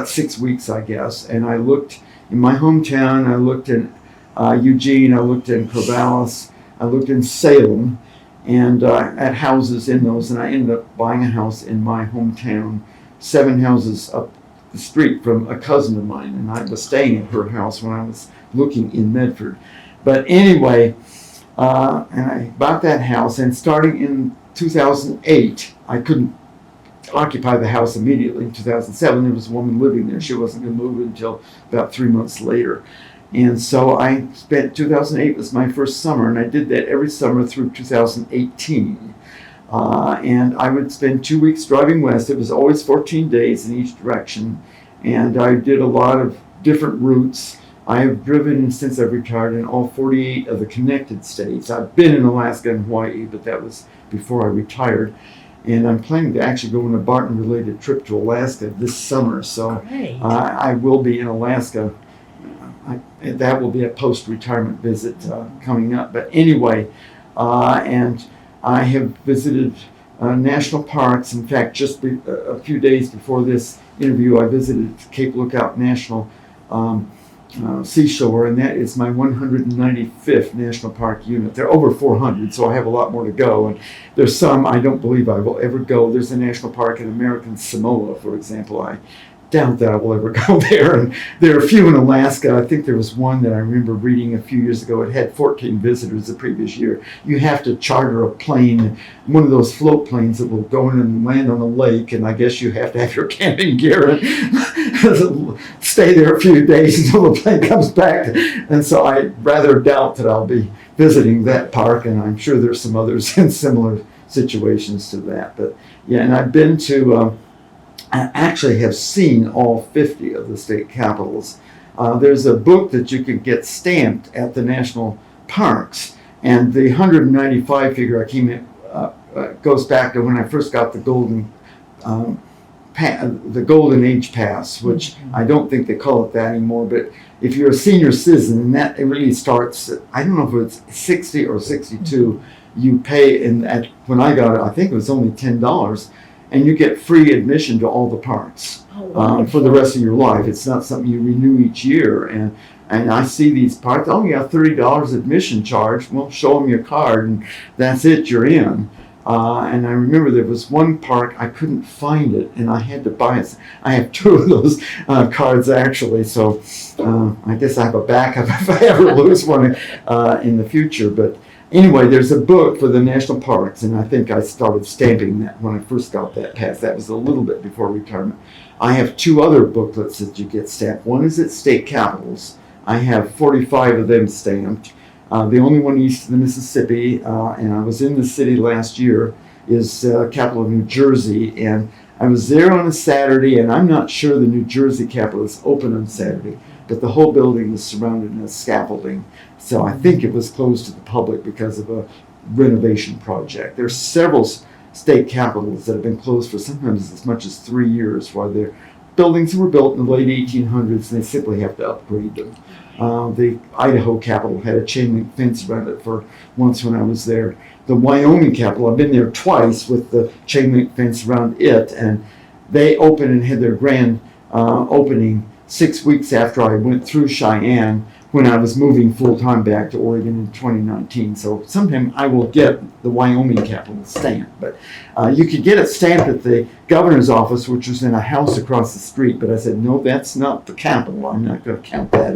6 weeks, I guess. And I looked in my hometown. I looked in Eugene. I looked in Corvallis. I looked in Salem, and at houses in those. And I ended up buying a house in my hometown, 7 houses up the street from a cousin of mine. And I was staying at her house when I was looking in Medford. But anyway, and I bought that house. And starting in 2008, I couldn't occupy the house immediately. In 2007, there was a woman living there. She wasn't going to move until about 3 months later. And so I spent 2008 was my first summer, and I did that every summer through 2018. And I would spend 2 weeks driving west. It was always 14 days in each direction. and I did a lot of different routes. I have driven since I've retired in all 48 of the connected states. I've been in Alaska and Hawaii, but that was before I retired. And I'm planning to actually go on a Barton-related trip to Alaska this summer. So Great. I will be in Alaska. That will be a post-retirement visit coming up. But anyway, and I have visited national parks. In fact, just a few days before this interview, I visited Cape Lookout National Seashore, and that is my 195th National Park unit. There are over 400, so I have a lot more to go. And there's some I don't believe I will ever go. There's a national park in American Samoa, for example. I doubt that I will ever go there. And there are a few in Alaska. I think there was one that I remember reading a few years ago. It had 14 visitors the previous year. You have to charter a plane, one of those float planes that will go in and land on a lake, and I guess you have to have your camping gear and stay there a few days until the plane comes back. And so I rather doubt that I'll be visiting that park, and I'm sure there's some others in similar situations to that. But yeah, and I've been to I actually have seen all 50 of the state capitals. There's a book that you can get stamped at the national parks, and the 195 figure I came in goes back to when I first got the golden age pass, which I don't think they call it that anymore. But if you're a senior citizen, and that it really starts, I don't know if it's 60 or 62, you pay. And when I got it, I think it was only $10. And you get free admission to all the parks for the rest of your life. It's not something you renew each year. And I see these parks, oh yeah, $30 admission charge. Well, show them your card, and that's it, you're in. And I remember there was one park, I couldn't find it, and I had to buy it. I have two of those cards actually, so I guess I have a backup if I ever lose one in the future. But anyway, there's a book for the national parks, and I think I started stamping that when I first got that pass. That was a little bit before retirement. I have two other booklets that you get stamped. One is at state capitals. I have 45 of them stamped. The only one east of the Mississippi, and I was in the city last year, is capital of New Jersey, and I was there on a Saturday, and I'm not sure the New Jersey Capitol is open on Saturday, but the whole building was surrounded in scaffolding. So I think it was closed to the public because of a renovation project. There's several state capitals that have been closed for sometimes as much as 3 years while their buildings were built in the late 1800s, and they simply have to upgrade them. The Idaho Capitol had a chain link fence around it for once when I was there. The Wyoming Capitol, I've been there twice with the chain link fence around it, and they opened and had their grand opening 6 weeks after I went through Cheyenne when I was moving full-time back to Oregon in 2019. So sometime I will get the Wyoming Capitol stamped. But you could get it stamped at the governor's office, which was in a house across the street. But I said, no, that's not the Capitol. I'm not going to count that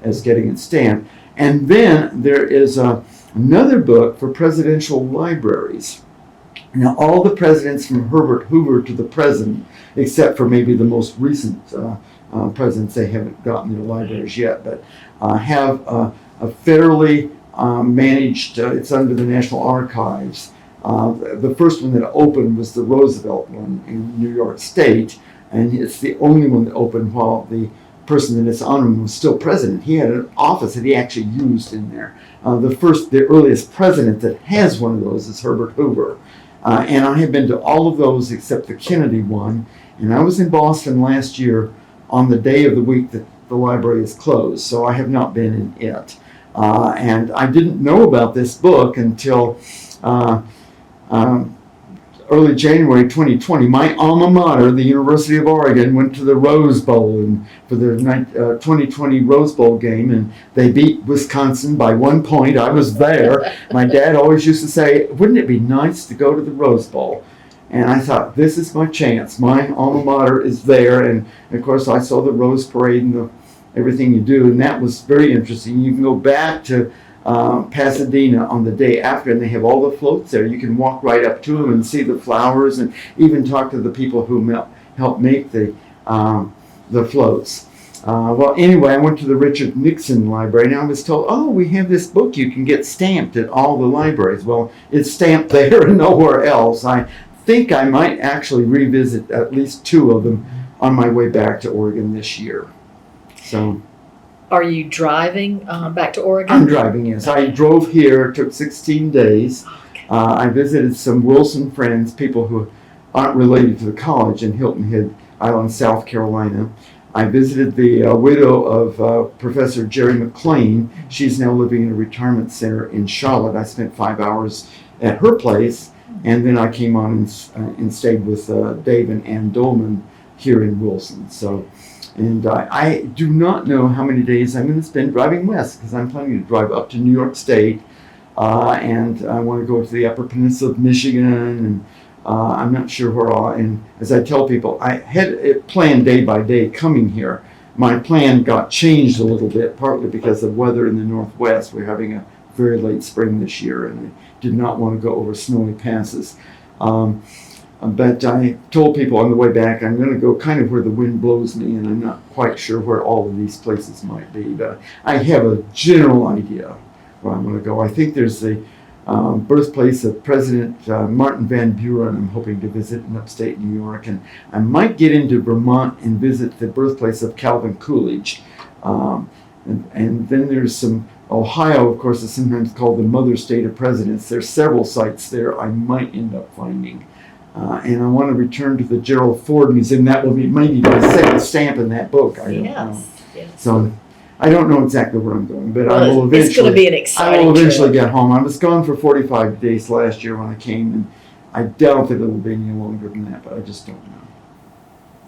as getting it stamped. And then there is another book for presidential libraries. Now, all the presidents from Herbert Hoover to the present, except for maybe the most recent presidents, they haven't gotten their libraries yet, but have a federally managed, it's under the National Archives. The first one that opened was the Roosevelt one in New York State, and it's the only one that opened while the person that it's honoring was still president. He had an office that he actually used in there. The earliest president that has one of those is Herbert Hoover. And I have been to all of those except the Kennedy one, and I was in Boston last year on the day of the week that the library is closed, so I have not been in it. And I didn't know about this book until early January 2020. My alma mater, the University of Oregon, went to the Rose Bowl and for the 2020 Rose Bowl game, and they beat Wisconsin by 1 point. I was there. My dad always used to say, wouldn't it be nice to go to the Rose Bowl? And I thought, this is my chance. My alma mater is there. And of course, I saw the Rose Parade and everything you do. And that was very interesting. You can go back to Pasadena on the day after, and they have all the floats there. You can walk right up to them and see the flowers and even talk to the people who helped make the floats. Well, anyway, I went to the Richard Nixon Library, and I was told, oh, we have this book you can get stamped at all the libraries. Well, it's stamped there and nowhere else. I think I might actually revisit at least two of them on my way back to Oregon this year. So Are you driving back to Oregon? I'm driving, yes. I drove here, it took 16 days. I visited some Wilson friends, people who aren't related to the college in Hilton Head Island, South Carolina. I visited the widow of Professor Jerry McLean. She's now living in a retirement center in Charlotte. I spent 5 hours at her place, and then I came on and stayed with Dave and Ann Dolman here in Wilson. So, and I do not know how many days I'm going to spend driving west, because I'm planning to drive up to New York State, and I want to go to the Upper Peninsula of Michigan, and I'm not sure where all. And as I tell people, I had it planned day by day coming here. My plan got changed a little bit, partly because of weather in the Northwest. We're having a very late spring this year, and I did not want to go over snowy passes. But I told people on the way back, I'm going to go kind of where the wind blows me, and I'm not quite sure where all of these places might be. But I have a general idea where I'm going to go. I think there's the birthplace of President Martin Van Buren I'm hoping to visit in upstate New York, and I might get into Vermont and visit the birthplace of Calvin Coolidge. And then there's some Ohio, of course, is sometimes called the mother state of presidents. There's several sites there I might end up finding. And I want to return to the Gerald Ford Museum. That will be maybe my second stamp in that book. I don't know. Yes. So I don't know exactly where I'm going, but Well, I will eventually. it's going to be an exciting I will eventually trip. get home. I was gone for 45 days last year when I came, and I doubt that it will be any longer than that, but I just don't know.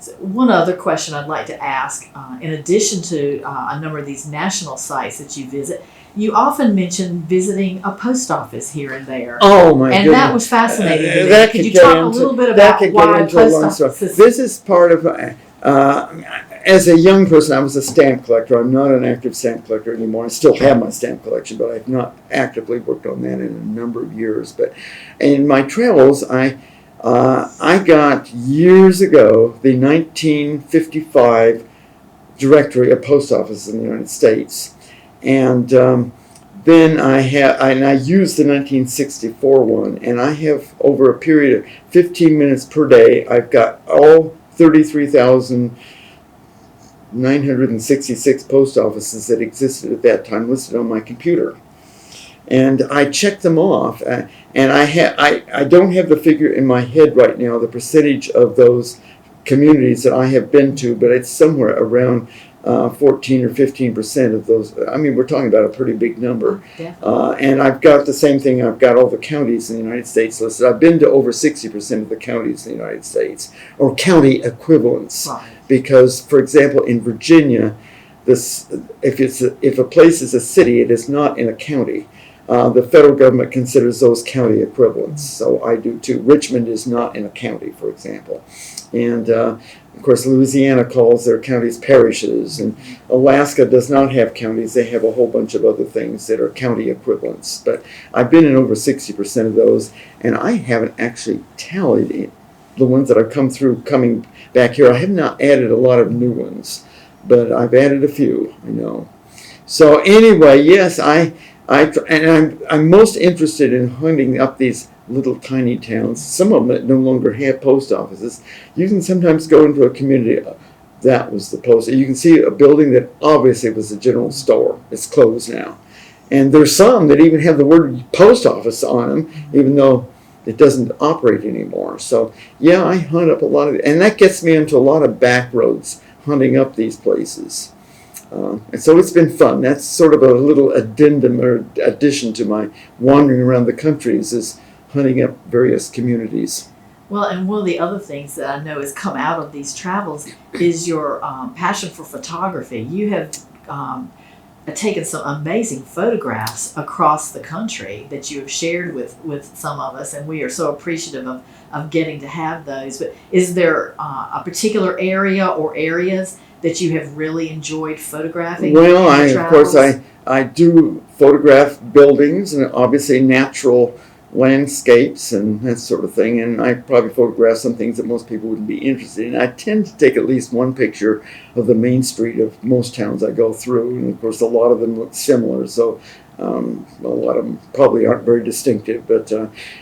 So one other question I'd like to ask, in addition to a number of these national sites that you visit, you often mention visiting a post office here and there. Oh my And goodness. that was fascinating to me. That Could you get talk into- a little bit that about could get why into a post long story. offices? This is part of, as a young person, I was a stamp collector. I'm not an active stamp collector anymore. I still have my stamp collection, but I've not actively worked on that in a number of years. But in my travels, I got years ago the 1955 directory of post offices in the United States, and then I used the 1964 one, and I have, over a period of 15 minutes per day, I've got all 33,966 post offices that existed at that time listed on my computer. And I checked them off, and I don't have the figure in my head right now, the percentage of those communities that I have been to, but it's somewhere around 14 or 15% of those. I mean, we're talking about a pretty big number. And I've got the same thing. I've got all the counties in the United States listed. I've been to over 60% of the counties in the United States, or county equivalents. Right. Because, for example, in Virginia, if a place is a city, it is not in a county. The federal government considers those county equivalents, so I do too. Richmond is not in a county, for example. And of course, Louisiana calls their counties parishes, and Alaska does not have counties. They have a whole bunch of other things that are county equivalents. But I've been in over 60% of those, and I haven't actually tallied the ones that have come through coming back here. I have not added a lot of new ones, but I've added a few, I know. So anyway, yes, I'm most interested in hunting up these little tiny towns, some of them that no longer have post offices. You can sometimes go into a community, that was the post. You can see a building that obviously was a general store. It's closed now. And there's some that even have the word post office on them, even though it doesn't operate anymore. So yeah, I hunt up a lot of it. And that gets me into a lot of back roads, hunting up these places. And so it's been fun. That's sort of a little addendum or addition to my wandering around the countries, is hunting up various communities. Well, and one of the other things that I know has come out of these travels is your passion for photography. You have taken some amazing photographs across the country that you have shared with some of us, and we are so appreciative of getting to have those. But is there a particular area or areas that you have really enjoyed photographing? Well, of course, I do photograph buildings and obviously natural landscapes and that sort of thing, and I probably photograph some things that most people wouldn't be interested in. I tend to take at least one picture of the main street of most towns I go through, and of course a lot of them look similar, so a lot of them probably aren't very distinctive, but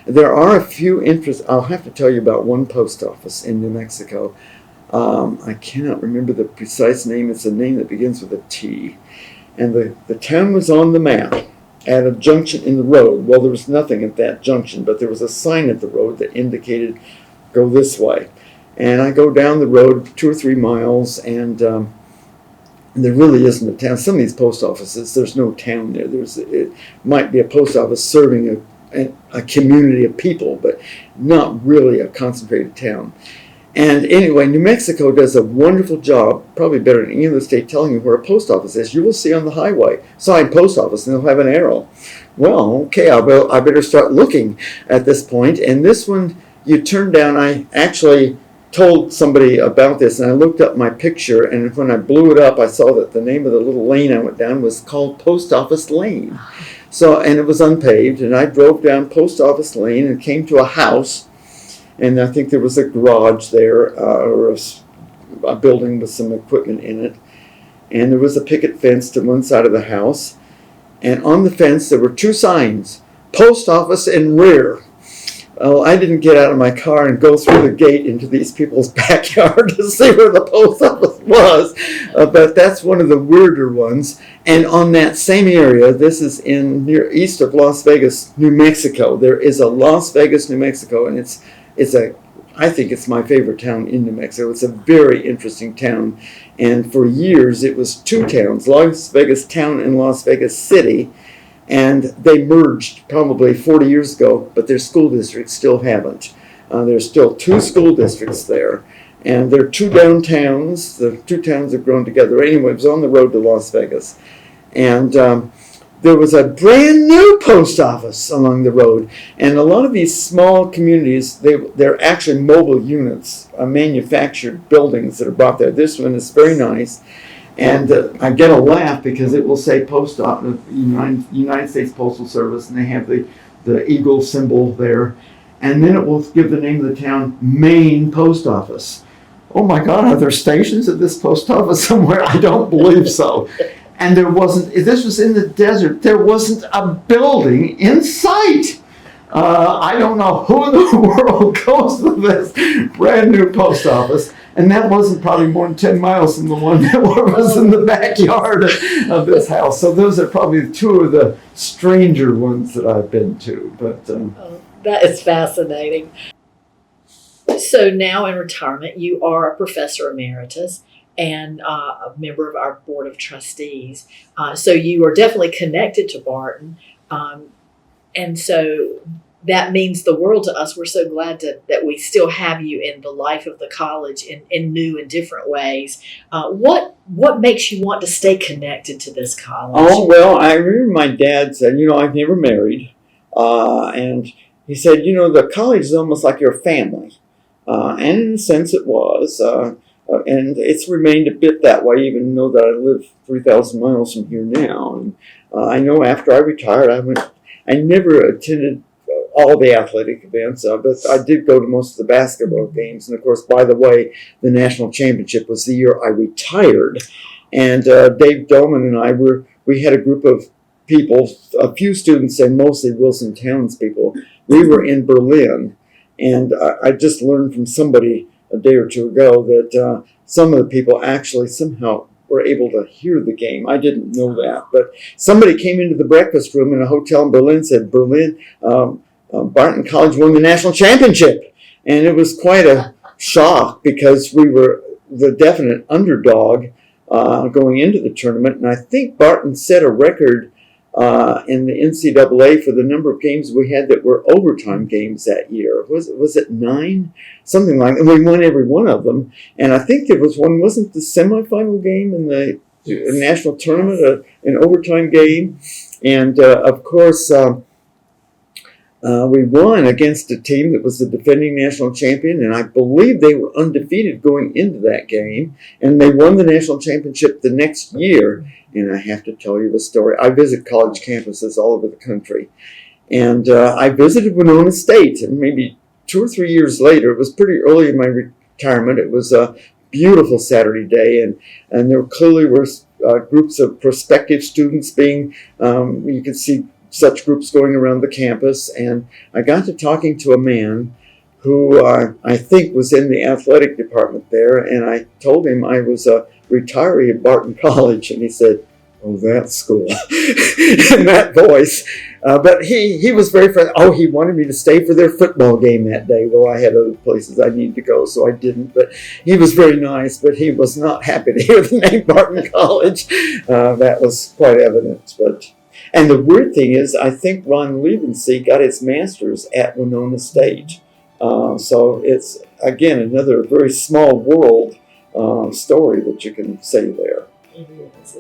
there are a few interests. I'll have to tell you about one post office in New Mexico. I cannot remember the precise name. It's a name that begins with a T. And the town was on the map at a junction in the road. Well, there was nothing at that junction, but there was a sign at the road that indicated go this way. And I go down the road 2 or 3 miles, and there really isn't a town. Some of these post offices, there's no town there. It might be a post office serving a community of people, but not really a concentrated town. And anyway, New Mexico does a wonderful job, probably better than any other state, telling you where a post office is. You will see on the highway, sign post office, and they'll have an arrow. Well, okay, I better start looking at this point. And this one, you turn down. I actually told somebody about this, and I looked up my picture, and when I blew it up, I saw that the name of the little lane I went down was called Post Office Lane. So, and it was unpaved, and I drove down Post Office Lane and came to a house. And I think there was a garage there, or a building with some equipment in it. And there was a picket fence to one side of the house. And on the fence there were 2 signs, post office and rear. Well, I didn't get out of my car and go through the gate into these people's backyard to see where the post office was. But that's one of the weirder ones. And on that same area, this is near east of Las Vegas, New Mexico. There is a Las Vegas, New Mexico, and I think it's my favorite town in New Mexico. It's a very interesting town. And for years, it was 2 towns, Las Vegas Town and Las Vegas City. And they merged probably 40 years ago, but their school districts still haven't. There's still 2 school districts there. And there are 2 downtowns. The 2 towns have grown together. Anyway, it was on the road to Las Vegas. And there was a brand new post office along the road. And a lot of these small communities, they're actually mobile units, manufactured buildings that are brought there. This one is very nice. And I get a laugh because it will say Post Office, United States Postal Service, and they have the eagle symbol there. And then it will give the name of the town, Maine Post Office. Oh my God, are there stations at this post office somewhere? I don't believe so. And this was in the desert, there wasn't a building in sight. I don't know who in the world goes to this brand new post office. And that wasn't probably more than 10 miles from the one that was in the backyard of this house. So those are probably 2 of the stranger ones that I've been to. But that is fascinating. So now in retirement, you are a professor emeritus and a member of our board of trustees. So you are definitely connected to Barton. And so that means the world to us. We're so glad that we still have you in the life of the college in new and different ways. What makes you want to stay connected to this college? Oh, well, I remember my dad said, I've never married. And he said, the college is almost like your family. And in a sense it was. And it's remained a bit that way, even though that I live 3,000 miles from here now. And I know after I retired, I never attended all the athletic events, but I did go to most of the basketball games. And of course, by the way, the national championship was the year I retired. And Dave Dolman and I we had a group of people, a few students and mostly Wilson townspeople. We were in Berlin, and I just learned from somebody a day or 2 ago that some of the people actually somehow were able to hear the game. I didn't know that, but somebody came into the breakfast room in a hotel in Berlin and said, Barton College won the national championship. And it was quite a shock because we were the definite underdog going into the tournament. And I think Barton set a record in the NCAA for the number of games we had that were overtime games that year. Was it 9? Something like that. And we won every one of them. And I think there was one, wasn't the semifinal game in the national tournament an overtime game? And of course, we won against a team that was the defending national champion, and I believe they were undefeated going into that game, and they won the national championship the next year. And I have to tell you a story. I visit college campuses all over the country, and I visited Winona State, and maybe 2 or 3 years later, it was pretty early in my retirement, it was a beautiful Saturday day, and there clearly were groups of prospective students being, you could see such groups going around the campus, and I got to talking to a man who I think was in the athletic department there, and I told him I was a retiree at Barton College, and he said, "Oh, that school," in that voice. But he was very friendly. Oh, he wanted me to stay for their football game that day. Well, I had other places I needed to go, so I didn't. But he was very nice, but he was not happy to hear the name Barton College. That was quite evident. And the weird thing is, I think Ron Levency got his master's at Winona State. So it's, again, another very small world story that you can say there. It is.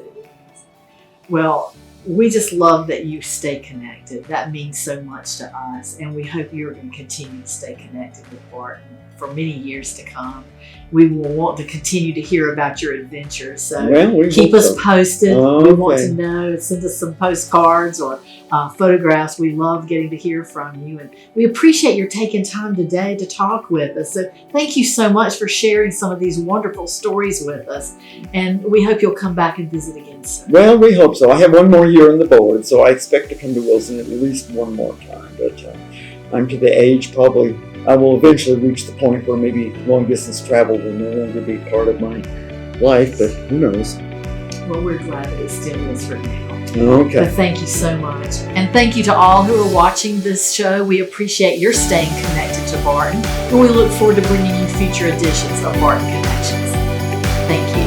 Well, we just love that you stay connected. That means so much to us, and we hope you're going to continue to stay connected with Barton for many years to come. We will want to continue to hear about your adventures, so keep us posted. We want to know. Send us some postcards or photographs. We love getting to hear from you, and we appreciate your taking time today to talk with us. So thank you so much for sharing some of these wonderful stories with us, and we hope you'll come back and visit again soon. Well, we hope so. I have one more year on the board, so I expect to come to Wilson at least one more time. But I'm to the age, probably I will eventually reach the point where maybe long distance travel will no longer be part of my life, but who knows? Well, we're glad that it still is for now. Okay. But thank you so much. And thank you to all who are watching this show. We appreciate your staying connected to Barton, and we look forward to bringing you future editions of Barton Connections. Thank you.